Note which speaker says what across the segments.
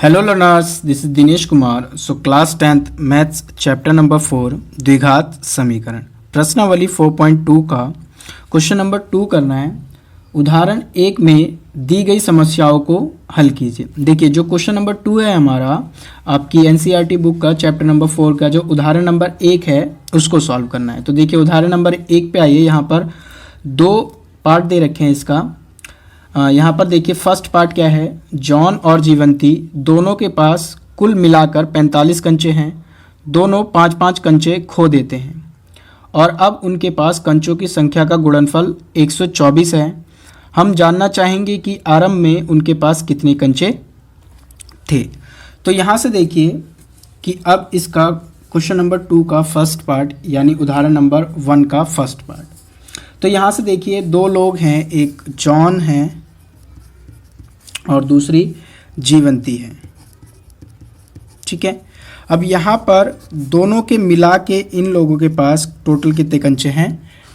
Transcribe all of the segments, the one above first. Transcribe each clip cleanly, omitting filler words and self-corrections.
Speaker 1: Hello learners, this is Dinesh Kumar. So class 10th maths chapter number 4 द्विघात समीकरण प्रश्नावली 4.2 का क्वेश्चन नंबर 2 करना है। उदाहरण 1 में दी गई समस्याओं को हल कीजिए। देखिए जो क्वेश्चन नंबर 2 है हमारा आपकी एनसीईआरटी बुक का चैप्टर नंबर 4 का जो उदाहरण नंबर 1 है उसको सॉल्व करना है। तो देखिए उदाहरण नंबर 1 पे आइए। यहाँ पर दो पार्ट दे रखे हैं इसका। यहाँ पर देखिए फर्स्ट पार्ट क्या है, जॉन और जीवंती दोनों के पास कुल मिलाकर 45 कंचे हैं। दोनों 5-5 कंचे खो देते हैं और अब उनके पास कंचों की संख्या का गुणनफल 124 है। हम जानना चाहेंगे कि आरंभ में उनके पास कितने कंचे थे। तो यहाँ से देखिए कि अब इसका क्वेश्चन नंबर 2 का फर्स्ट पार्ट यानी उदाहरण नंबर 1 का फर्स्ट पार्ट। तो यहाँ से देखिए दो लोग हैं, एक जॉन है और दूसरी जीवंती है। ठीक है, अब यहाँ पर दोनों के मिला के इन लोगों के पास टोटल कितने कंचे हैं,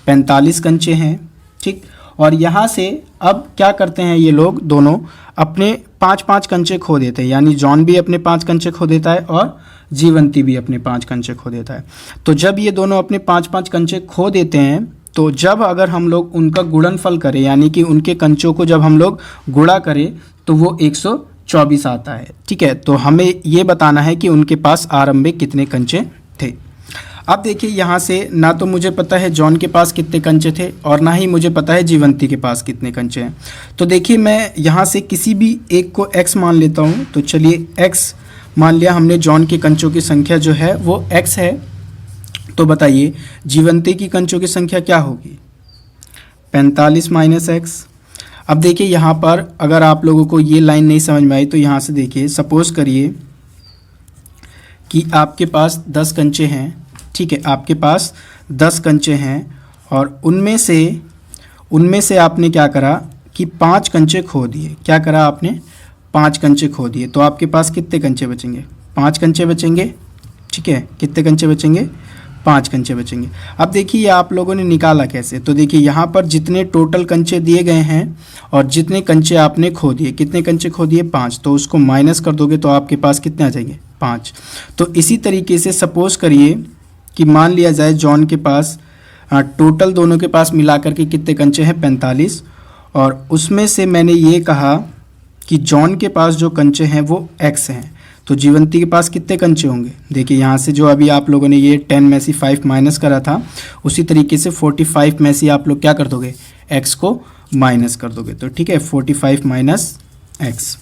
Speaker 1: 45 कंचे हैं। ठीक, और यहाँ से अब क्या करते हैं ये लोग दोनों अपने 5-5 कंचे खो देते हैं, यानी जॉन भी अपने 5 कंचे खो देता है और जीवंती भी अपने 5 कंचे खो देता है। तो जब ये दोनों अपने 5-5 कंचे खो देते हैं तो जब अगर हम लोग उनका गुणनफल करें यानी कि उनके कंचों को जब हम लोग गुणा करें तो वो 124 आता है। ठीक है, तो हमें ये बताना है कि उनके पास आरंभ में कितने कंचे थे। अब देखिए यहाँ से ना तो मुझे पता है जॉन के पास कितने कंचे थे और ना ही मुझे पता है जीवंती के पास कितने कंचे हैं। तो देखिए मैं यहाँ से किसी भी एक को x मान लेता हूँ। तो चलिए x मान लिया हमने, जॉन के कंचों की संख्या जो है वो x है। तो बताइए जीवंती की कंचों की संख्या क्या होगी, 45 माइनस x। अब देखिए यहाँ पर अगर आप लोगों को ये लाइन नहीं समझ में आई तो यहाँ से देखिए, सपोज करिए कि आपके पास 10 कंचे हैं। ठीक है, आपके पास 10 कंचे हैं और उनमें से आपने क्या करा कि 5 कंचे खो दिए। क्या करा आपने, 5 कंचे खो दिए। तो आपके पास कितने कंचे बचेंगे, 5 कंचे बचेंगे। ठीक है, कितने कंचे बचेंगे, 5 कंचे बचेंगे। अब देखिए ये आप लोगों ने निकाला कैसे। तो देखिए यहाँ पर जितने टोटल कंचे दिए गए हैं और जितने कंचे आपने खो दिए, कितने कंचे खो दिए, 5। तो उसको माइनस कर दोगे तो आपके पास कितने आ जाएंगे, 5। तो इसी तरीके से सपोज करिए कि मान लिया जाए जॉन के पास टोटल दोनों के पास मिला करके कितने कंचे हैं, 45। और उसमें से मैंने ये कहा कि जॉन के पास जो कंचे हैं वो x हैं। तो जीवंती के पास कितने कंचे होंगे, देखिए यहाँ से जो अभी आप लोगों ने ये 10 में से 5 माइनस करा था उसी तरीके से 45 में से आप लोग क्या कर दोगे, x को माइनस कर दोगे। तो ठीक है, 45 माइनस x।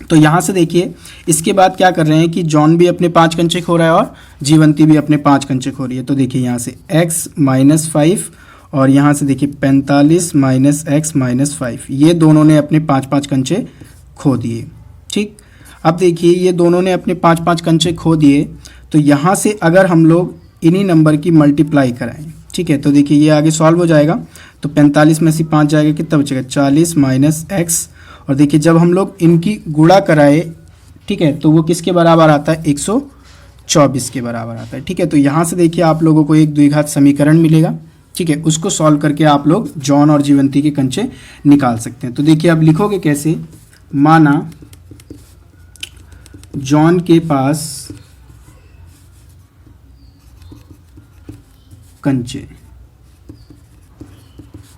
Speaker 1: तो यहाँ से देखिए इसके बाद क्या कर रहे हैं कि जॉन भी अपने 5 कंचे खो रहा है और जीवंती भी अपने 5 कंचे खो रही है। तो देखिए यहाँ से x माइनस 5 और यहाँ से देखिए 45 माइनस x माइनस 5, ये दोनों ने अपने 5-5 कंचे खो दिए। ठीक, अब देखिए ये दोनों ने अपने 5-5 कंचे खो दिए। तो यहाँ से अगर हम लोग इन्हीं नंबर की मल्टीप्लाई कराएं, ठीक है, तो देखिए ये आगे सॉल्व हो जाएगा। तो 45 में से 5 जाएगा, कितना बचेगा, 40 माइनस x। और देखिए जब हम लोग इनकी गुणा कराए, ठीक है, तो वो किसके बराबर आता है, 124 के बराबर आता है। ठीक है, तो यहाँ से देखिए आप लोगों को एक द्विघात समीकरण मिलेगा। ठीक है, उसको सॉल्व करके आप लोग जॉन और जीवंती के कंचे निकाल सकते हैं। तो देखिए अब लिखोगे कैसे, माना जॉन के पास कंचे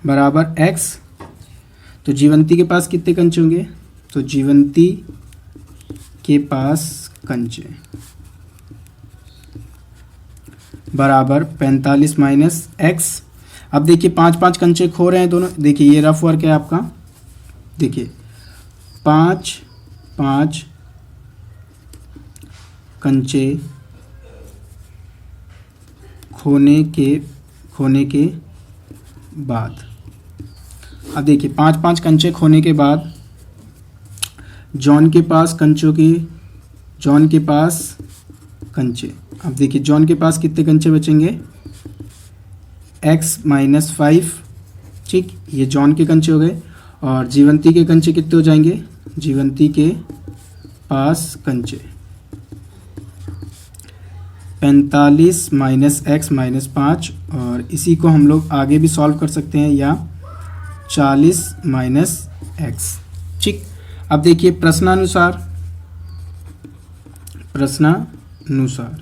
Speaker 1: बराबर x, तो जीवंती के पास कितने कंचे होंगे, तो जीवंती के पास कंचे बराबर 45 माइनस x। अब देखिए 5-5 कंचे खो रहे हैं दोनों। देखिए ये रफ वर्क है आपका। देखिए 5-5 कंचे खोने के बाद, अब देखिए 5-5 कंचे खोने के बाद जॉन के पास कंचे, अब देखिए जॉन के पास कितने कंचे बचेंगे, x माइनस 5। ठीक, ये जॉन के कंचे हो गए और जीवंती के कंचे कितने हो जाएंगे, जीवंती के पास कंचे 45 माइनस x माइनस 5। और इसी को हम लोग आगे भी सॉल्व कर सकते हैं, या 40 माइनस एक्स। ठीक, अब देखिए प्रश्नानुसार प्रश्नानुसार।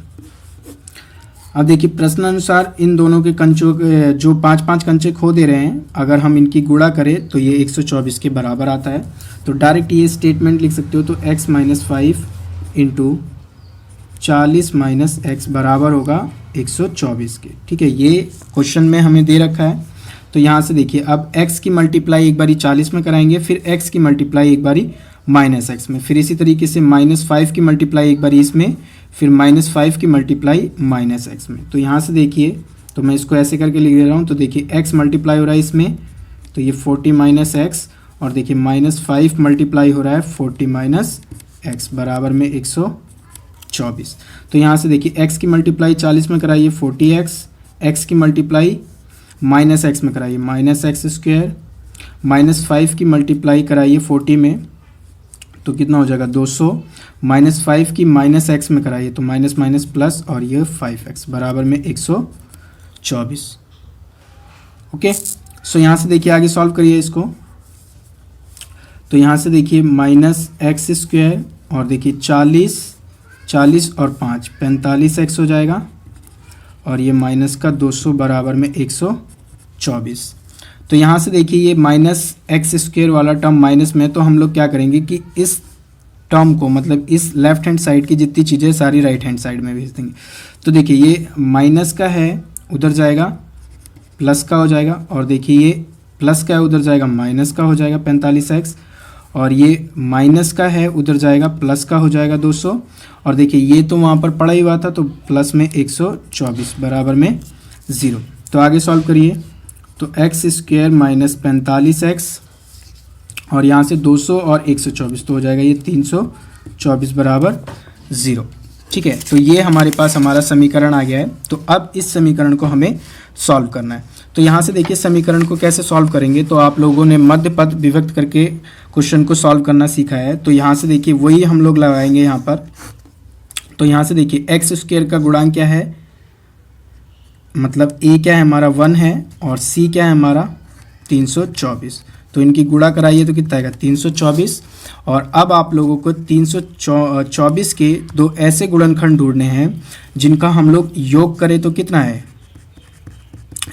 Speaker 1: अब देखिए प्रश्नानुसार इन दोनों के कंचों के जो 5-5 कंचे खो दे रहे हैं, अगर हम इनकी गुणा करें तो ये 124 के बराबर आता है। तो डायरेक्ट ये स्टेटमेंट लिख सकते हो, तो x minus 5 into 40 minus x बराबर होगा 124 के। ठीक है, ये क्वेश्चन में हमें दे रखा है। तो यहाँ से देखिए अब x की मल्टीप्लाई एक बारी 40 में कराएंगे, फिर x की मल्टीप्लाई एक बारी माइनस एक्स में, फिर इसी तरीके से -5 की मल्टीप्लाई एक बारी इसमें, फिर -5 की मल्टीप्लाई माइनस एक्स में। तो यहाँ से देखिए, तो मैं इसको ऐसे करके लिख दे रहा हूँ। तो देखिए x मल्टीप्लाई हो रहा है इसमें, तो ये 40 माइनस एक्स, और देखिए -5 मल्टीप्लाई हो रहा है 40 माइनस एक्स बराबर में 124। तो यहाँ से देखिए x की मल्टीप्लाई 40 में कराइए 40x, x की मल्टीप्लाई माइनस एक्स में कराइए माइनस एक्स स्क्वायर, -5 की मल्टीप्लाई कराइए 40 में, तो कितना हो जाएगा 200, -5 की माइनस एक्स में कराइए तो माइनस माइनस प्लस, और ये 5x बराबर में 124। ओके, सो यहाँ से देखिए आगे सॉल्व करिए इसको। तो यहाँ से देखिए -x स्क्वायर, और देखिए 40 और 5 45x हो जाएगा, और ये माइनस का 200 बराबर में 124। तो यहाँ से देखिए ये -x स्क्वायर वाला टर्म माइनस में, तो हम लोग क्या करेंगे कि इस टर्म को, मतलब इस लेफ्ट हैंड साइड की जितनी चीज़ें सारी राइट हैंड साइड में भेज देंगे। तो देखिए ये माइनस का है उधर जाएगा प्लस का हो जाएगा, और देखिए ये प्लस का है उधर जाएगा माइनस का हो जाएगा 45x, और ये माइनस का है उधर जाएगा प्लस का हो जाएगा 200, और देखिए ये तो वहाँ पर पड़ा ही हुआ था, तो प्लस में 124 बराबर में 0। तो आगे सॉल्व करिए। तो x स्क्वायर माइनस 45x, और यहाँ से 200 और 124, तो हो जाएगा ये 324 बराबर 0। ठीक है, तो ये हमारे पास हमारा समीकरण आ गया है। तो अब इस समीकरण को हमें सॉल्व करना है। तो यहाँ से देखिए समीकरण को कैसे सॉल्व करेंगे, तो आप लोगों ने मध्य पद विभक्त करके क्वेश्चन को सॉल्व करना सीखा है। तो यहाँ से देखिए वही हम लोग लगाएंगे यहाँ पर। तो यहाँ से देखिए एक्स स्क्वायर का गुणांक क्या है, मतलब a क्या है हमारा 1 है, और c क्या है हमारा 324। तो इनकी गुणा कराइए तो कितना आएगा 324। और अब आप लोगों को 324 के दो ऐसे गुणनखंड ढूंढने हैं जिनका हम लोग योग करें तो कितना है,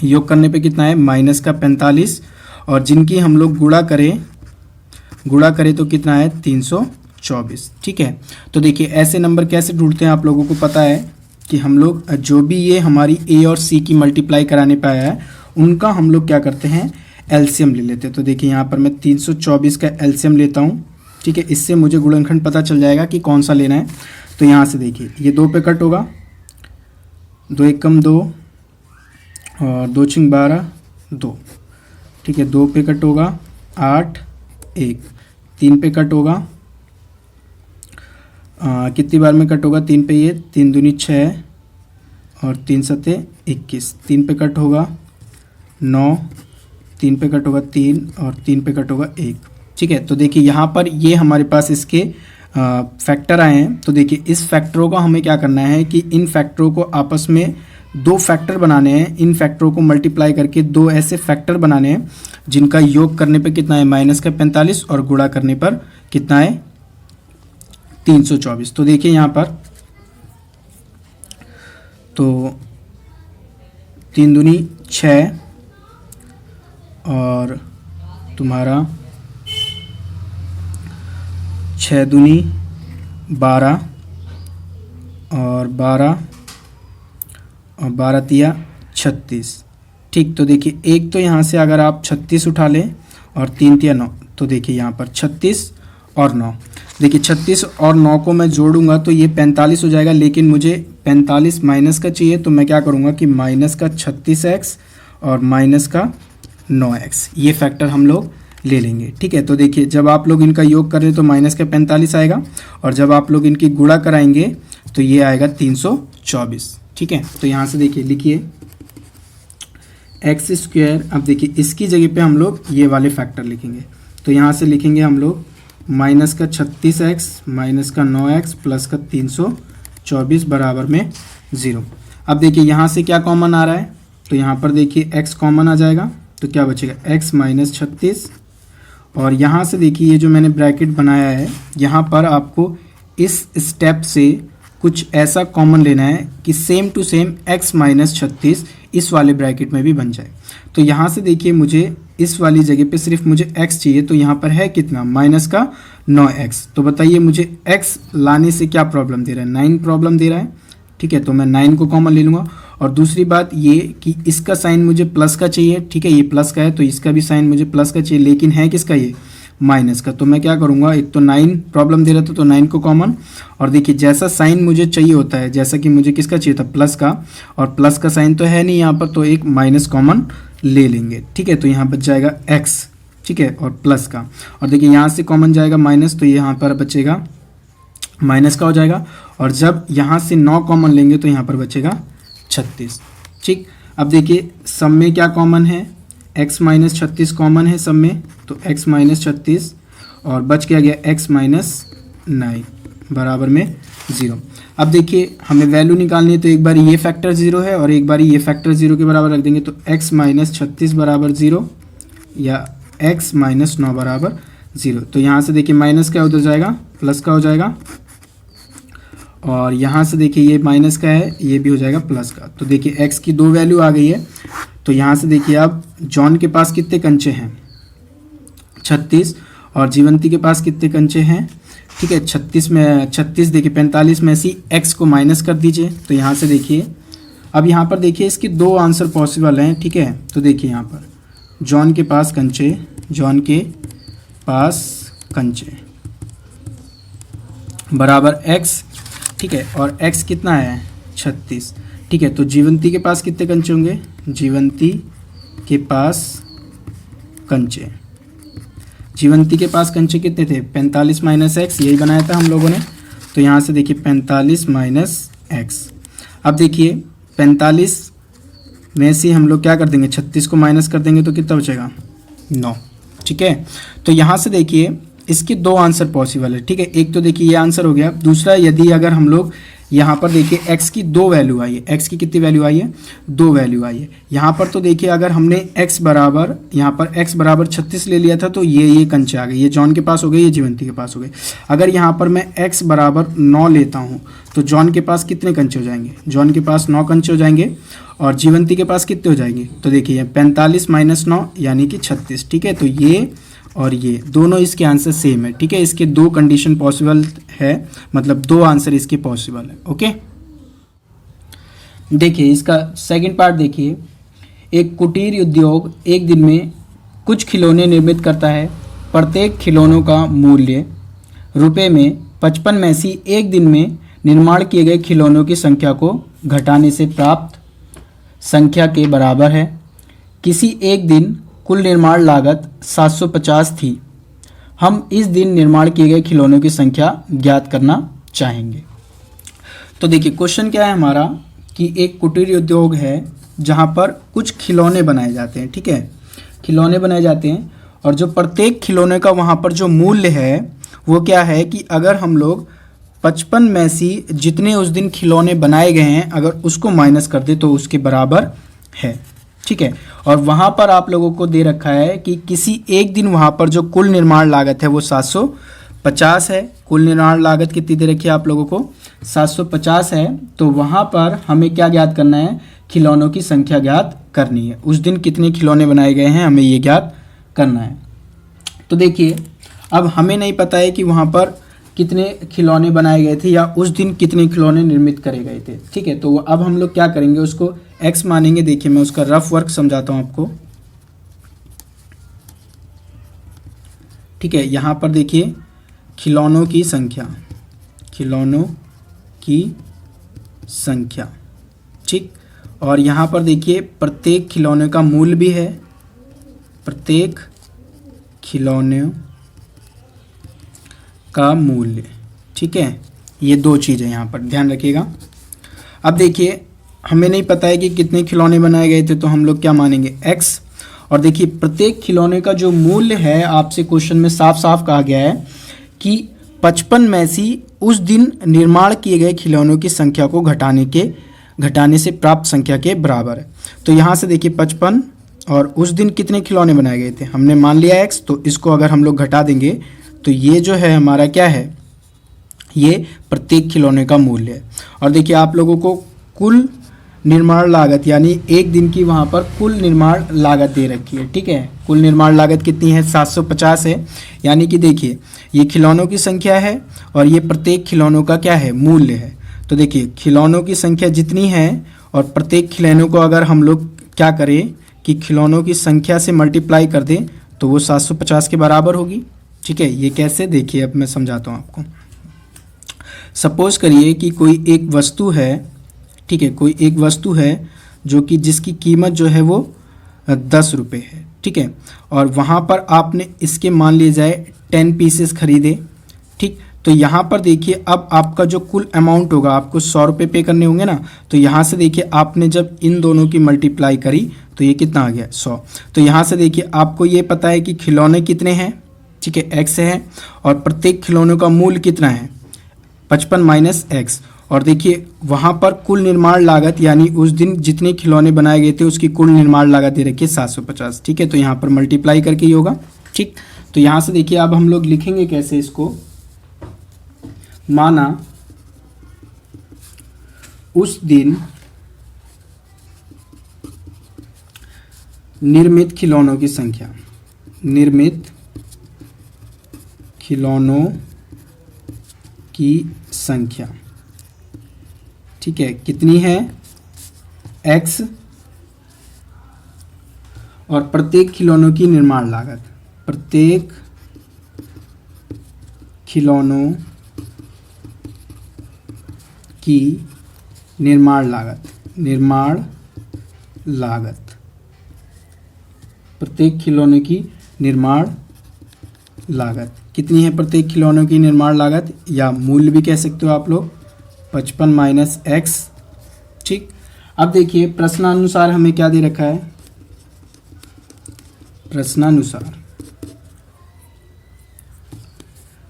Speaker 1: योग करने पे कितना है -45, और जिनकी हम लोग गुणा करें तो कितना है 324। ठीक है, तो देखिए ऐसे नंबर कैसे ढूंढते हैं आप लोगों को पता है कि हम लोग जो भी ये हमारी a और c की मल्टीप्लाई कराने पे आया है उनका हम लोग क्या करते हैं एलसीएम ले लेते हैं। तो देखिए यहाँ पर मैं 324 का एलसीएम लेता हूँ। ठीक है, इससे मुझे गुणनखंड पता चल जाएगा कि कौन सा लेना है। तो यहाँ से देखिए ये 2 पे कट होगा, 2 एकम 2 और 2 छिंग 12 2। ठीक है, 2 पे कट होगा 8 1, 3 पे कट होगा कितनी बार में कट होगा 3 पे, ये 3 दूनी 6 और 3 सते 21, 3 पे कट होगा 9, 3 पे कट होगा 3 और 3 पे कट होगा 1। ठीक है, तो देखिए यहाँ पर ये हमारे पास इसके फैक्टर आए हैं। तो देखिए इस फैक्टरों को हमें क्या करना है कि इन फैक्टरों को आपस में 2 फैक्टर बनाने हैं। इन फैक्टरों को मल्टीप्लाई करके 2 ऐसे फैक्टर बनाने हैं जिनका योग करने पे कितना है -45 और गुणा करने पर कितना है 324। तो देखिए यहाँ पर तो 3 दूनी 6 और तुम्हारा 6 दूनी 12 और 12 और 12 तिया 36। ठीक, तो देखिए एक तो यहाँ से अगर आप 36 उठा लें और 3 तिया 9, तो देखिए यहाँ पर 36 और 9। देखिए 36 और 9 को मैं जोड़ूंगा तो ये 45 हो जाएगा, लेकिन मुझे 45 माइनस का चाहिए। तो मैं क्या करूँगा कि माइनस का 36x और माइनस का 9x, ये फैक्टर हम लोग ले लेंगे। ठीक है, तो देखिए जब आप लोग इनका योग करें तो माइनस का 45 आएगा, और जब आप लोग इनकी गुणा कराएंगे तो ये आएगा 324। ठीक है, तो यहाँ से देखिए लिखिए एक्स स्क्वायर। अब देखिए इसकी जगह पे हम लोग ये वाले फैक्टर लिखेंगे। तो यहाँ से लिखेंगे हम लोग माइनस का 36x माइनस का 9x प्लस का 324 बराबर में 0। अब देखिए यहाँ से क्या कॉमन आ रहा है, तो यहाँ पर देखिए x कॉमन आ जाएगा, तो क्या बचेगा x माइनस 36। और यहाँ से देखिए ये जो मैंने ब्रैकेट बनाया है, यहाँ पर आपको इस स्टेप से कुछ ऐसा कॉमन लेना है कि same to same x minus 36 इस वाले ब्रैकेट में भी बन जाए। तो यहाँ से देखिए मुझे इस वाली जगह पे सिर्फ मुझे x चाहिए, तो यहाँ पर है कितना माइनस का 9x। तो बताइए मुझे x लाने से क्या प्रॉब्लम दे रहा है, 9 प्रॉब्लम दे रहा है। ठीक है, तो मैं 9 को कॉमन ले लूँगा। और दूसरी बात ये कि इसका साइन मुझे प्लस का चाहिए। ठीक है, ये प्लस का है तो इसका भी साइन मुझे प्लस का चाहिए, लेकिन है किसका ये माइनस का। तो मैं क्या करूँगा, एक तो 9 प्रॉब्लम दे रहा था तो 9 को कॉमन, और देखिए जैसा साइन मुझे चाहिए होता है, जैसा कि मुझे किसका चाहिए था प्लस का, और प्लस का साइन तो है नहीं यहाँ पर, तो एक माइनस कॉमन ले लेंगे। ठीक है, तो यहाँ बच जाएगा x। ठीक है, और प्लस का, और देखिए यहाँ से कॉमन जाएगा माइनस, तो यहाँ पर बचेगा माइनस का हो जाएगा। और जब यहाँ से 9 कॉमन लेंगे तो यहाँ पर बचेगा 36। ठीक, अब देखिए सब में क्या कॉमन है, x माइनस 36 कॉमन है सब में, तो x माइनस 36 और बच क्या गया x माइनस 9 बराबर में 0। अब देखिए हमें वैल्यू निकालनी है, तो एक बार ये फैक्टर 0 है और एक बार ये फैक्टर 0 के बराबर रख देंगे, तो x माइनस 36 बराबर 0 या x माइनस 9 बराबर 0। तो यहाँ से देखिए माइनस का उधर जाएगा प्लस का हो जाएगा, और यहाँ से देखिए ये माइनस का है ये भी हो जाएगा प्लस का। तो देखिए x की 2 वैल्यू आ गई है। तो यहाँ से देखिए अब जॉन के पास कितने कंचे हैं 36, और जीवंती के पास कितने कंचे हैं। ठीक है, 36 में 36 देखिए 45 में से x को माइनस कर दीजिए। तो यहाँ से देखिए अब यहाँ पर देखिए इसके 2 आंसर पॉसिबल हैं। ठीक है, तो देखिए यहाँ पर जॉन के पास कंचे, जॉन के पास कंचे बराबर x। ठीक है, और x कितना है 36। ठीक है, तो जीवंती के पास कितने कंचे होंगे, जीवंती के पास कंचे, जीवंती के पास कंचे कितने थे 45 माइनस एक्स, यही बनाया था हम लोगों ने। तो यहाँ से देखिए 45 माइनस एक्स। अब देखिए 45 में से हम लोग क्या कर देंगे 36 को माइनस कर देंगे तो कितना बचेगा 9। ठीक है, तो यहाँ से देखिए इसके 2 आंसर पॉसिबल है। ठीक है, एक तो देखिए ये आंसर हो गया, दूसरा यदि अगर हम लोग यहाँ पर देखिए x की 2 वैल्यू आई है, x की कितनी वैल्यू आई है 2 वैल्यू आई है यहाँ पर। तो देखिए अगर हमने x बराबर यहाँ पर x बराबर 36 ले लिया था तो ये कंचे आ गए, ये जॉन के पास हो गए, ये जीवंती के पास हो गए। अगर यहाँ पर मैं x बराबर 9 लेता हूँ तो जॉन के पास कितने कंचे हो जाएंगे, जॉन के पास 9 कंचे हो जाएंगे, और जीवंती के पास कितने हो जाएंगे, तो देखिए 45 माइनस 9 यानी कि 36। ठीक है, तो ये और ये दोनों इसके आंसर सेम है। ठीक है, इसके 2 कंडीशन पॉसिबल है, मतलब 2 आंसर इसके पॉसिबल है। ओके, देखिए इसका सेकंड पार्ट देखिए। एक कुटीर उद्योग एक दिन में कुछ खिलौने निर्मित करता है। प्रत्येक खिलौनों का मूल्य रुपए में 55 में से एक दिन में निर्माण किए गए खिलौनों की संख्या को घटाने से प्राप्त संख्या के बराबर है। किसी एक दिन कुल निर्माण लागत 750 थी। हम इस दिन निर्माण किए गए खिलौनों की संख्या ज्ञात करना चाहेंगे। तो देखिए क्वेश्चन क्या है हमारा कि एक कुटीर उद्योग है जहां पर कुछ खिलौने बनाए जाते हैं। ठीक है, खिलौने बनाए जाते हैं, और जो प्रत्येक खिलौने का वहां पर जो मूल्य है वो क्या है कि अगर हम लोग 55 में से जितने उस दिन खिलौने बनाए गए हैं अगर उसको माइनस कर दे तो उसके बराबर है। ठीक है, और वहाँ पर आप लोगों को दे रखा है कि किसी एक दिन वहाँ पर जो कुल निर्माण लागत है वो 750 है। कुल निर्माण लागत कितनी दे रखी है आप लोगों को 750 है। तो वहाँ पर हमें क्या ज्ञात करना है, खिलौनों की संख्या ज्ञात करनी है। उस दिन कितने खिलौने बनाए गए हैं हमें ये ज्ञात करना है। तो देखिए अब हमें नहीं पता है कि वहाँ पर कितने खिलौने बनाए गए थे या उस दिन कितने खिलौने निर्मित करे गए थे। ठीक है, तो अब हम लोग क्या करेंगे, उसको x मानेंगे। देखिए मैं उसका रफ वर्क समझाता हूँ आपको। ठीक है, यहाँ पर देखिए खिलौनों की संख्या, खिलौनों की संख्या। ठीक, और यहाँ पर देखिए प्रत्येक खिलौने का मूल्य भी है, प्रत्येक खिलौने का मूल्य। ठीक है, ये 2 चीज़ें यहाँ पर ध्यान रखिएगा। अब देखिए हमें नहीं पता है कि कितने खिलौने बनाए गए थे, तो हम लोग क्या मानेंगे x। और देखिए प्रत्येक खिलौने का जो मूल्य है आपसे क्वेश्चन में साफ साफ कहा गया है कि 55 में से उस दिन निर्माण किए गए खिलौनों की संख्या को घटाने से प्राप्त संख्या के बराबर है। तो यहाँ से देखिए 55 और उस दिन कितने खिलौने बनाए गए थे हमने मान लिया x, तो इसको अगर हम लोग घटा देंगे तो ये जो है हमारा क्या है, ये प्रत्येक खिलौने का मूल्य है। और देखिए आप लोगों को कुल निर्माण लागत यानी एक दिन की वहाँ पर कुल निर्माण लागत दे रखी है। ठीक है, कुल निर्माण लागत कितनी है? 750 है। यानी कि देखिए ये खिलौनों की संख्या है और ये प्रत्येक खिलौनों का क्या है? मूल्य है। तो देखिए खिलौनों की संख्या जितनी है और प्रत्येक खिलौनों को अगर हम लोग क्या करें कि खिलौनों की संख्या से मल्टीप्लाई कर दें तो वो 750 के बराबर होगी। ठीक है, ये कैसे? देखिए अब मैं समझाता हूँ आपको। सपोज करिए कि कोई एक वस्तु है, ठीक है, कोई एक वस्तु है जो कि जिसकी कीमत जो है वो 10 रुपये है। ठीक है, और वहाँ पर आपने इसके मान लिए जाए 10 पीसेस खरीदे। ठीक, तो यहाँ पर देखिए अब आपका जो कुल अमाउंट होगा, आपको 100 रुपये पे करने होंगे ना। तो यहाँ से देखिए आपने जब इन दोनों की मल्टीप्लाई करी तो ये कितना आ गया? 100। तो यहाँ से देखिए आपको ये पता है कि खिलौने कितने हैं। ठीक है, x है और प्रत्येक खिलौनों का मूल्य कितना है? 55 माइनस एक्स। और देखिए वहाँ पर कुल निर्माण लागत यानी उस दिन जितने खिलौने बनाए गए थे उसकी कुल निर्माण लागत दे रखी है 750। ठीक है, तो यहाँ पर मल्टीप्लाई करके ही होगा। ठीक, तो यहाँ से देखिए अब हम लोग लिखेंगे कैसे इसको। माना उस दिन निर्मित खिलौनों की संख्या, निर्मित खिलौनों की संख्या, ठीक है, कितनी है? x और प्रत्येक खिलौनों की निर्माण लागत, प्रत्येक खिलौनों की निर्माण लागत, निर्माण लागत, प्रत्येक खिलौने की निर्माण लागत कितनी है? प्रत्येक खिलौनों की निर्माण लागत या मूल्य भी कह सकते हो आप लोग, 55 माइनस एक्स। ठीक, अब देखिए प्रश्नानुसार हमें क्या दे रखा है? प्रश्नानुसार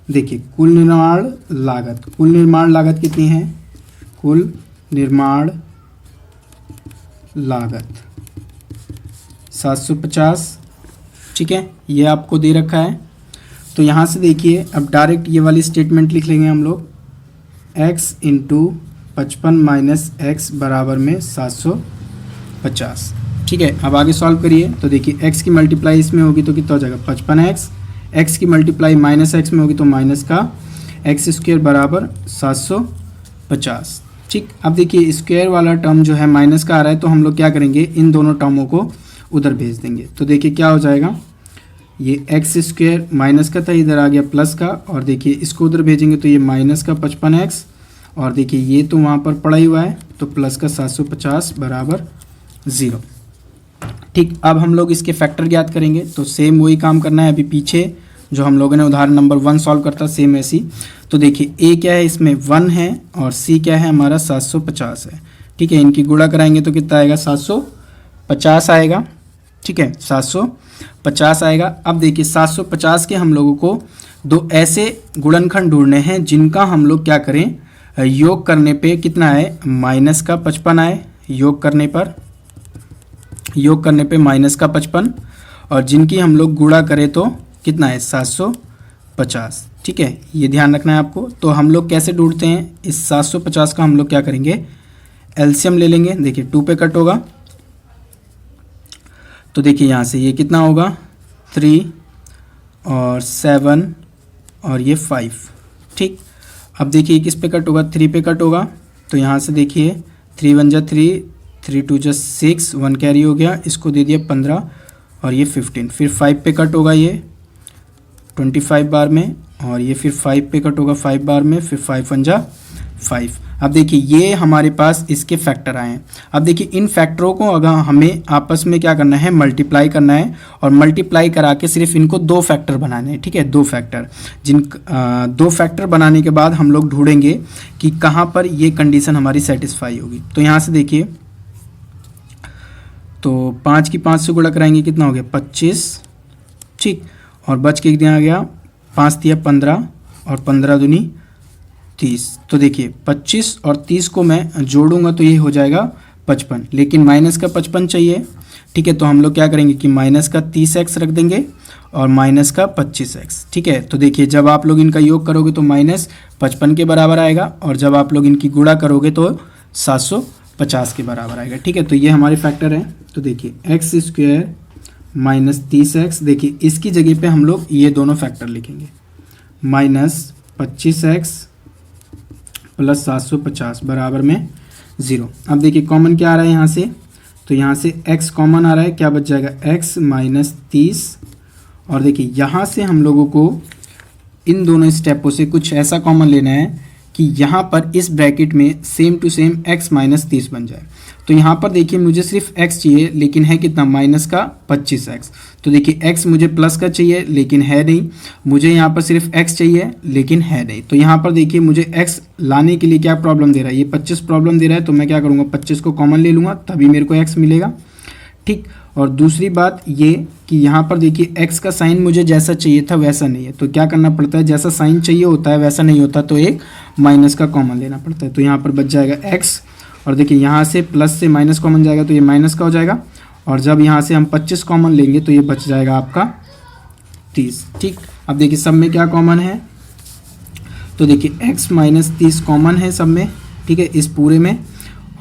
Speaker 1: देखिए कुल निर्माण लागत, कुल निर्माण लागत कितनी है? कुल निर्माण लागत 750। ठीक है, ये आपको दे रखा है। तो यहाँ से देखिए अब डायरेक्ट ये वाली स्टेटमेंट लिख लेंगे हम लोग, x इंटू 55 माइनस एक्स बराबर में 750। ठीक है, अब आगे सॉल्व करिए। तो देखिए x की मल्टीप्लाई इसमें होगी तो कितना हो जाएगा? 55x। x की मल्टीप्लाई माइनस एक्स में होगी तो माइनस का एक्स स्क्वायर बराबर 750। ठीक, अब देखिए स्क्वायर वाला टर्म जो है माइनस का आ रहा है तो हम लोग क्या करेंगे? इन दोनों टर्मों को उधर भेज देंगे। तो देखिए क्या हो जाएगा? ये एक्स स्क्वायर माइनस का था, इधर आ गया प्लस का, और देखिए इसको उधर भेजेंगे तो ये माइनस का 55x, और देखिए ये तो वहाँ पर पड़ा ही हुआ है तो प्लस का 750 बराबर 0। ठीक, अब हम लोग इसके फैक्टर ज्ञात करेंगे। तो सेम वही काम करना है अभी पीछे जो हम लोगों ने उदाहरण नंबर 1 सॉल्व करता, सेम ऐसी। तो देखिए ए क्या है? इसमें 1 है और सी क्या है? हमारा 750 है। ठीक है, इनकी गुणा कराएंगे तो कितना आएगा? 750 आएगा। ठीक है, 750 आएगा। अब देखिए 750 के हम लोगों को दो ऐसे गुणनखंड ढूंढने हैं जिनका हम लोग क्या करें? योग करने पे कितना है? माइनस का 55 आए, योग करने पे माइनस का 55, और जिनकी हम लोग गुणा करें तो कितना है? 750। ठीक है, ये ध्यान रखना है आपको। तो हम लोग कैसे ढूंढते हैं? इस 750 का हम लोग क्या करेंगे? एलसीएम ले लेंगे। देखिए 2 पे कट होगा तो देखिए यहाँ से ये कितना होगा? 3 और 7 और ये 5। ठीक, अब देखिए किस पे कट होगा? 3 पे कट होगा। तो यहाँ से देखिए 3 1 जा 3, 3 2 जा 6, 1 कैरी हो गया, इसको दे दिया 15 और ये 15। फिर 5 पे कट होगा ये 25 बार में, और ये फिर 5 पे कट होगा 5 बार में, फिर 5 1 जा 5। अब देखिए ये हमारे पास इसके फैक्टर आए हैं। अब देखिए इन फैक्टरों को अगर हमें आपस में क्या करना है? मल्टीप्लाई करना है, और मल्टीप्लाई करा के सिर्फ इनको 2 फैक्टर बनाने हैं। ठीक है, 2 फैक्टर, 2 फैक्टर बनाने के बाद हम लोग ढूंढेंगे कि कहाँ पर ये कंडीशन हमारी सेटिस्फाई होगी। तो यहाँ से देखिए तो 5 की 5 से गुणा कराएंगे, कितना हो गया? 25। ठीक, और बच के कितना आ गया? 5 दिया 15 और 15 दूनी 30। तो देखिए 25 और 30 को मैं जोड़ूंगा तो ये हो जाएगा 55, लेकिन माइनस का 55 चाहिए। ठीक है, तो हम लोग क्या करेंगे कि माइनस का 30x रख देंगे और माइनस का 25x। ठीक है, तो देखिए जब आप लोग इनका योग करोगे तो -55 के बराबर आएगा, और जब आप लोग इनकी गुणा करोगे तो 750 के बराबर आएगा। ठीक है, तो ये हमारे फैक्टर हैं। तो देखिए x² -30x, देखिए इसकी जगह पे हम लोग ये दोनों फैक्टर लिखेंगे, -25x + 750 बराबर में 0। अब देखिए कॉमन क्या आ रहा है यहाँ से, तो यहाँ से x कॉमन आ रहा है, क्या बच जाएगा x - 30। और देखिए यहाँ से हम लोगों को इन दोनों स्टेपों से कुछ ऐसा कॉमन लेना है कि यहाँ पर इस ब्रैकेट में सेम टू सेम x - 30 बन जाए। तो यहाँ पर देखिए मुझे सिर्फ x चाहिए, लेकिन है कितना, माइनस का 25x। तो देखिए x मुझे प्लस का चाहिए लेकिन है नहीं, मुझे यहाँ पर सिर्फ x चाहिए लेकिन है नहीं। तो यहाँ पर देखिए मुझे x लाने के लिए क्या प्रॉब्लम दे रहा है, ये 25 प्रॉब्लम दे रहा है, तो मैं क्या करूँगा, 25 को कॉमन ले लूँगा, तभी मेरे को x मिलेगा। ठीक, और दूसरी बात ये कि यहाँ पर देखिए x का साइन मुझे जैसा चाहिए था वैसा नहीं है, तो क्या करना पड़ता है, जैसा साइन चाहिए होता है वैसा नहीं होता, तो एक माइनस का कॉमन लेना पड़ता है। तो यहाँ पर बच जाएगा x, और देखिए यहाँ से प्लस से माइनस कॉमन जाएगा तो ये माइनस का हो जाएगा, और जब यहाँ से हम 25 कॉमन लेंगे तो ये बच जाएगा आपका 30। ठीक, अब देखिए सब में क्या कॉमन है, तो देखिए x - 30 कॉमन है सब में। ठीक है, इस पूरे में,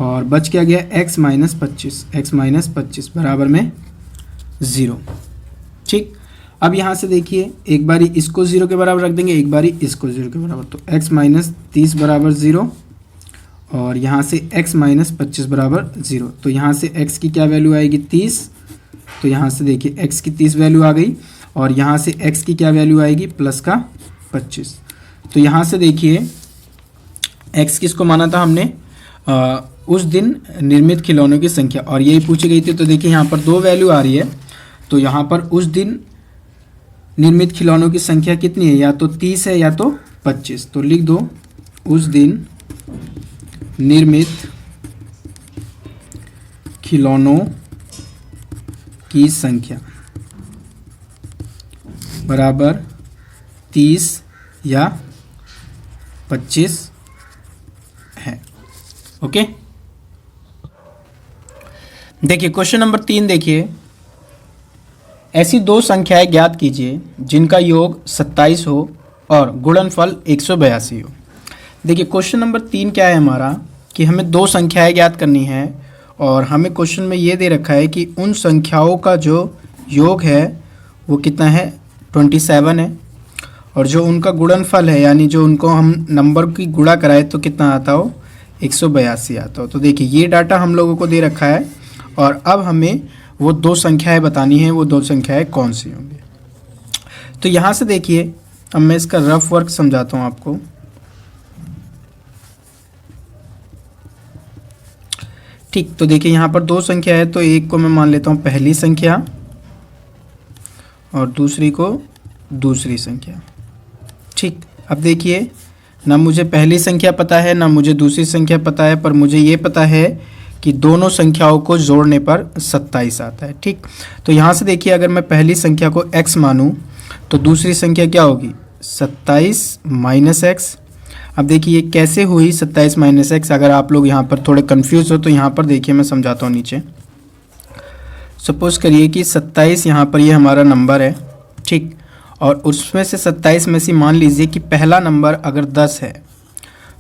Speaker 1: और बच क्या गया x - 25 बराबर में 0। ठीक, अब यहाँ से देखिए एक बारी इसको 0 के बराबर रख देंगे, एक बारी इसको 0 के बराबर, तो x - 30 बराबर 0, और यहाँ से x - 25 बराबर 0। तो यहाँ से x की क्या वैल्यू आएगी, 30। तो यहाँ से देखिए x की 30 वैल्यू आ गई, और यहाँ से x की क्या वैल्यू आएगी, प्लस का 25। तो यहाँ से देखिए x किसको माना था हमने, उस दिन निर्मित खिलौनों की संख्या, और यही पूछी गई थी। तो देखिए यहाँ पर दो वैल्यू आ रही है, तो यहाँ पर उस दिन निर्मित खिलौनों की संख्या कितनी है, या तो 30 है या तो 25। तो लिख दो उस दिन निर्मित खिलौनों की संख्या बराबर 30 या 25 है। ओके, देखिए क्वेश्चन नंबर 3 देखिए, ऐसी दो संख्याएं ज्ञात कीजिए जिनका योग 27 हो और गुणनफल 182 हो। देखिए क्वेश्चन नंबर 3 क्या है हमारा, कि हमें दो संख्याएं ज्ञात करनी है, और हमें क्वेश्चन में ये दे रखा है कि उन संख्याओं का जो योग है वो कितना है, 27 है, और जो उनका गुणनफल है यानी जो उनको हम नंबर की गुणा कराए तो कितना आता हो, 182 आता हो। तो देखिए ये डाटा हम लोगों को दे रखा है, और अब हमें वो दो संख्याएं बतानी है, वो दो संख्याएं कौन सी होंगी। तो यहाँ से देखिए अब मैं इसका रफ वर्क समझाता हूँ आपको। ठीक, तो देखिए यहाँ पर दो संख्या है, तो एक को मैं मान लेता हूँ पहली संख्या और दूसरी को दूसरी संख्या। ठीक, अब देखिए ना मुझे पहली संख्या पता है ना मुझे दूसरी संख्या पता है, पर मुझे ये पता है कि दोनों संख्याओं को जोड़ने पर 27 आता है। ठीक, तो यहाँ से देखिए अगर मैं पहली संख्या को x मानूँ तो दूसरी संख्या क्या होगी, 27 - x। अब देखिए ये कैसे हुई 27 - x, अगर आप लोग यहाँ पर थोड़े कंफ्यूज हो तो यहाँ पर देखिए मैं समझाता हूँ नीचे। सपोज़ करिए कि 27 यहाँ पर ये हमारा नंबर है। ठीक, और उसमें से 27 में से मान लीजिए कि पहला नंबर अगर 10 है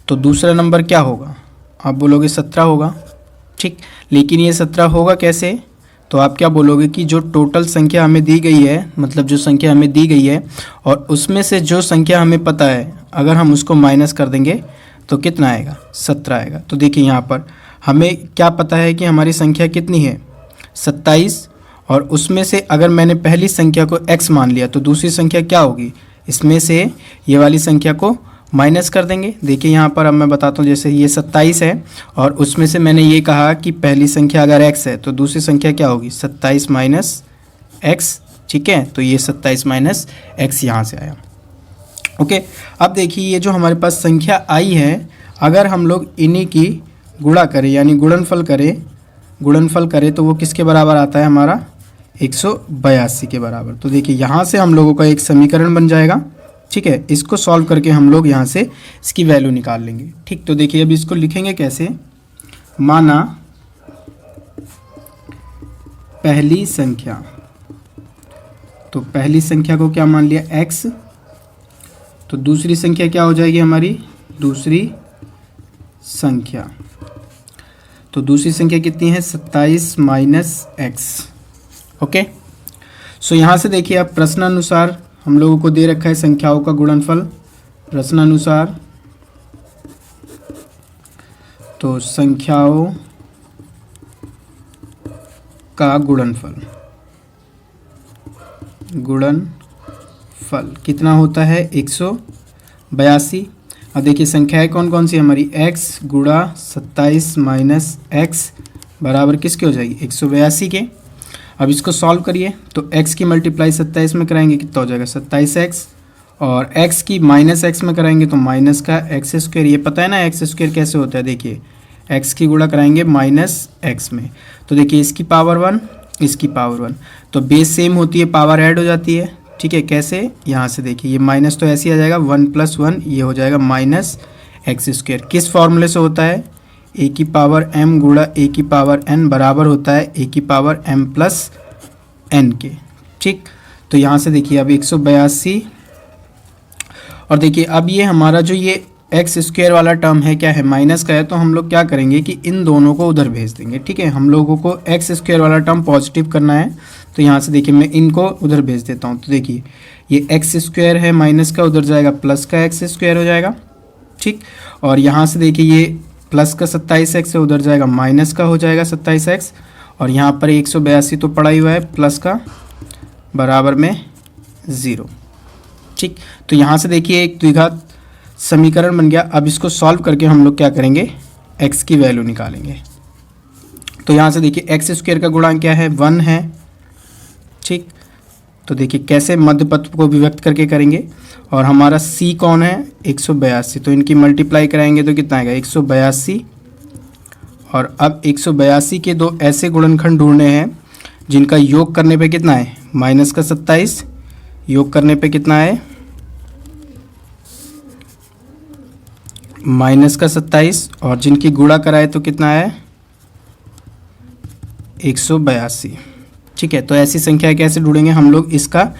Speaker 1: तो दूसरा नंबर क्या होगा, आप बोलोगे 17 होगा। ठीक, लेकिन ये 17 होगा कैसे, तो आप क्या बोलोगे कि जो टोटल संख्या हमें दी गई है, मतलब जो संख्या हमें दी गई है और उसमें से जो संख्या हमें पता है अगर हम उसको माइनस कर देंगे तो कितना आएगा, 17 आएगा। तो देखिए यहाँ पर हमें क्या पता है कि हमारी संख्या कितनी है, 27, और उसमें से अगर मैंने पहली संख्या को x मान लिया तो दूसरी संख्या क्या होगी, इसमें से ये वाली संख्या को माइनस कर देंगे। देखिए यहाँ पर अब मैं बताता हूँ, जैसे ये 27 है और उसमें से मैंने ये कहा कि पहली संख्या अगर x है तो दूसरी संख्या क्या होगी, 27 - x। ठीक है, तो ये 27 - x यहाँ से आया। ओके, अब देखिए ये जो हमारे पास संख्या आई है, अगर हम लोग इन्हीं की गुणा करें यानी गुणनफल करें तो वो किसके बराबर आता है हमारा, 182 के बराबर। तो देखिए यहाँ से हम लोगों का एक समीकरण बन जाएगा। ठीक है, इसको सॉल्व करके हम लोग यहाँ से इसकी वैल्यू निकाल लेंगे। ठीक, तो देखिए अब इसको लिखेंगे कैसे, माना पहली संख्या, तो पहली संख्या को क्या मान लिया x, तो दूसरी संख्या क्या हो जाएगी हमारी, दूसरी संख्या, तो दूसरी संख्या कितनी है 27 माइनस x। ओके, सो यहाँ से देखिए आप प्रश्नानुसार हम लोगों को दे रखा है संख्याओं का गुणनफल, प्रश्नानुसार तो संख्याओं का गुणनफल कितना होता है 182। अब देखिए संख्याएं कौन कौन सी हमारी, x गुणा 27 माइनस x बराबर किसके हो जाएगी 182 के। अब इसको सॉल्व करिए तो x की मल्टीप्लाई 27 में कराएंगे कितना हो जाएगा 27x, और x की माइनस x में कराएंगे तो माइनस का x स्क्वायर, ये पता है ना x स्क्वायर कैसे होता है, देखिए x की गुणा कराएंगे माइनस x में, तो देखिए इसकी पावर 1 इसकी पावर 1, तो बेस सेम होती है पावर ऐड हो जाती है। ठीक है, कैसे, यहाँ से देखिए ये माइनस तो ऐसे ही आ जाएगा 1 + 1 ये हो जाएगा माइनस एक्स स्क्वायर, किस फॉर्मूले से होता है a की पावर m गुणा a की पावर n बराबर होता है a की पावर m प्लस n के। ठीक, तो यहाँ से देखिए अब 182, और देखिए अब ये हमारा जो ये एक्स स्क्वायर वाला टर्म है क्या है माइनस का है, तो हम लोग क्या करेंगे कि इन दोनों को उधर भेज देंगे। ठीक है, हम लोगों को एक्स स्क्वायर वाला टर्म पॉजिटिव करना है, तो यहाँ से देखिए मैं इनको उधर भेज देता हूँ। तो देखिए ये एक्स स्क्वायर है माइनस का, उधर जाएगा प्लस का एक्स स्क्वायर हो जाएगा। ठीक, और यहाँ से देखिए ये प्लस का 27x है, उधर जाएगा माइनस का हो जाएगा 27x, और यहाँ पर 182 तो पड़ा ही हुआ है प्लस का बराबर में 0। ठीक, तो यहाँ से देखिए एक द्विघात समीकरण बन गया। अब इसको सॉल्व करके हम लोग क्या करेंगे, x की वैल्यू निकालेंगे। तो यहाँ से देखिए एक्स स्क्वायर का गुणांक क्या है 1 है। ठीक, तो देखिए कैसे मध्य पद को विभक्त करके करेंगे, और हमारा c कौन है 182, तो इनकी मल्टीप्लाई कराएंगे तो कितना आएगा 182। और अब 182 के दो ऐसे गुणनखंड ढूंढने हैं जिनका योग करने पे कितना है माइनस का 27, योग करने पे कितना है माइनस का 27, और जिनकी गुणा कराए तो कितना है 182। ठीक है, तो ऐसी संख्या कैसे ढूंढेंगे हम लोग, इसका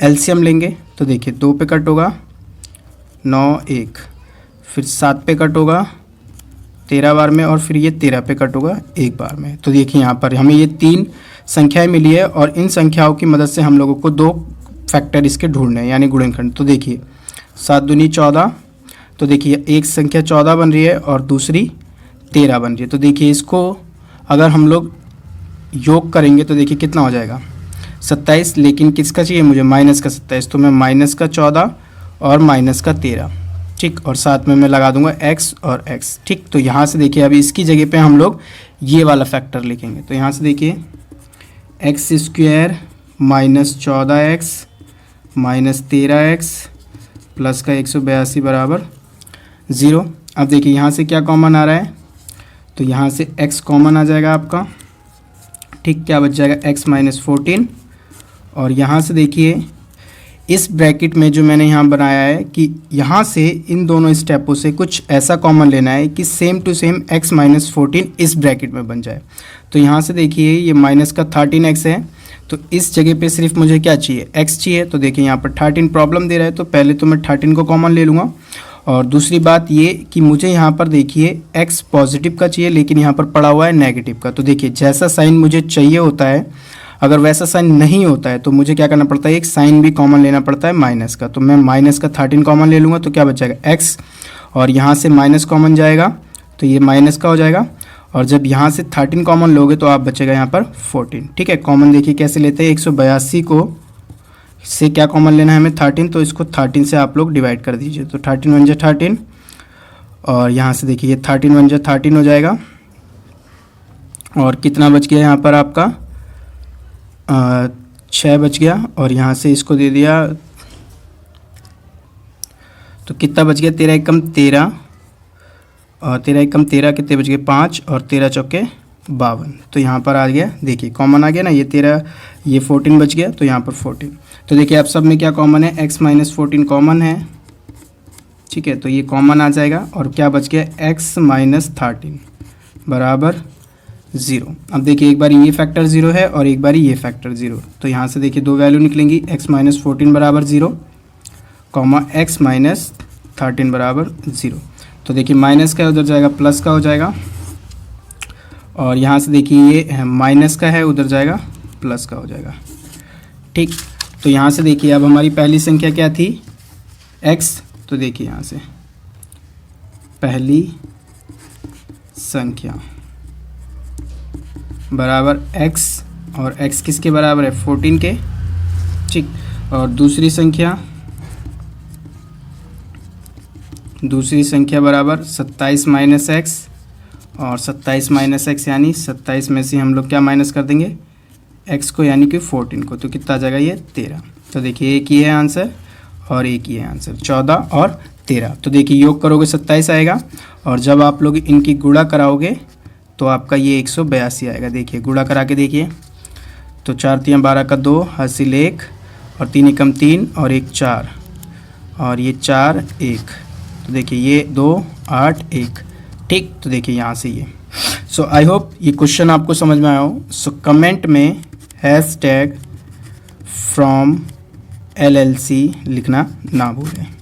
Speaker 1: एलसीएम लेंगे। तो देखिए 2 पे कट होगा 9 1, फिर 7 पे कट होगा 13 बार में, और फिर ये 13 पे कट होगा 1 बार में। तो देखिए यहाँ पर हमें ये 3 संख्याएं मिली है, और इन संख्याओं की मदद से हम लोगों को 2 फैक्टर इसके ढूंढने हैं यानी गुणनखंड। तो देखिए 7 दूनी 14, तो देखिए एक संख्या 14 बन रही है और दूसरी 13 बन रही है। तो देखिए इसको अगर हम लोग योग करेंगे तो देखिए कितना हो जाएगा 27, लेकिन किसका चाहिए मुझे माइनस का 27, तो मैं माइनस का 14 और माइनस का 13। ठीक, और साथ में मैं लगा दूंगा x और x। ठीक, तो यहाँ से देखिए अभी इसकी जगह पे हम लोग ये वाला फैक्टर लिखेंगे। तो यहाँ से देखिए x square minus 14x minus 13x plus का 182 बराबर 0। अब देखिए यहाँ से क्या कॉमन आ रहा है, तो यहाँ से x कॉमन आ जाएगा आपका। ठीक, क्या बच जाएगा x माइनस 14, और यहाँ से देखिए इस ब्रैकेट में जो मैंने यहाँ बनाया है कि यहाँ से इन दोनों स्टेपों से कुछ ऐसा कॉमन लेना है कि same to same x minus 14 इस ब्रैकेट में बन जाए। तो यहाँ से देखिए ये माइनस का 13x है, तो इस जगह पे सिर्फ मुझे क्या चाहिए x चाहिए। तो देखिए यहाँ पर 13 प्रॉब्लम दे रहा है, तो पहले तो मैं 13 को कॉमन ले लूँगा, और दूसरी बात ये कि मुझे यहाँ पर देखिए x पॉजिटिव का चाहिए, लेकिन यहाँ पर पड़ा हुआ है नेगेटिव का। तो देखिए जैसा साइन मुझे चाहिए होता है, अगर वैसा साइन नहीं होता है तो मुझे क्या करना पड़ता है, एक साइन भी कॉमन लेना पड़ता है माइनस का। तो मैं माइनस का 13 कॉमन ले लूँगा, तो क्या बच जाएगा x, और यहाँ से माइनस कॉमन जाएगा तो ये माइनस का हो जाएगा, और जब यहाँ से 13 कॉमन लोगे तो आप बचेगा यहाँ पर 14। ठीक है, कॉमन देखिए कैसे लेते हैं, 182 को से क्या कॉमन लेना है हमें 13, तो इसको 13 से आप लोग डिवाइड कर दीजिए। तो 13 1 जा 13, और यहाँ से देखिए 13 1 जा 13 हो जाएगा, और कितना बच गया यहाँ पर आपका 6 बच गया, और यहाँ से इसको दे दिया तो कितना बच गया 13 एकम 13, और 13 एकम 13 कितने बच गए 5, और 13 चौके 52। तो यहाँ पर आ गया देखिए कॉमन आ गया ना, ये 13 ये 14 बच गया, तो यहाँ पर 14। तो देखिए आप सब में क्या कॉमन है, x माइनस 14 कॉमन है। ठीक है, तो ये कॉमन आ जाएगा, और क्या बच गया x माइनस 13 बराबर 0। अब देखिए एक बार ये फैक्टर 0 है और एक बार ये फैक्टर 0, तो यहाँ से देखिए दो वैल्यू निकलेंगी, x माइनस 14 बराबर 0, कॉमा x माइनस 13 बराबर 0। तो देखिए माइनस का उधर जाएगा प्लस का हो जाएगा, और यहाँ से देखिए ये माइनस का है उधर जाएगा प्लस का हो जाएगा। ठीक, तो यहाँ से देखिए अब हमारी पहली संख्या क्या थी, x, तो देखिए यहाँ से पहली संख्या बराबर x, और x किसके बराबर है, 14 के। ठीक, और दूसरी संख्या बराबर 27 माइनस x, और 27 माइनस x यानी 27 में से हम लोग क्या माइनस कर देंगे, x को यानी कि 14 को, तो कितना आ जाएगा ये 13। तो देखिए एक ही है आंसर और एक ही है आंसर, 14 और 13। तो देखिए योग करोगे 27 आएगा, और जब आप लोग इनकी गुणा कराओगे तो आपका ये 182 आएगा। देखिए गुणा करा के देखिए, तो 4 3 12 का 2, हासिल 1, और 3 एकम 3, और 1 4, और ये 4 1, तो देखिए ये 2 8 1। ठीक, तो देखिए यहाँ से ये। सो आई होप ये क्वेश्चन आपको समझ में आया हो। सो कमेंट में #from LLC लिखना ना भूलें।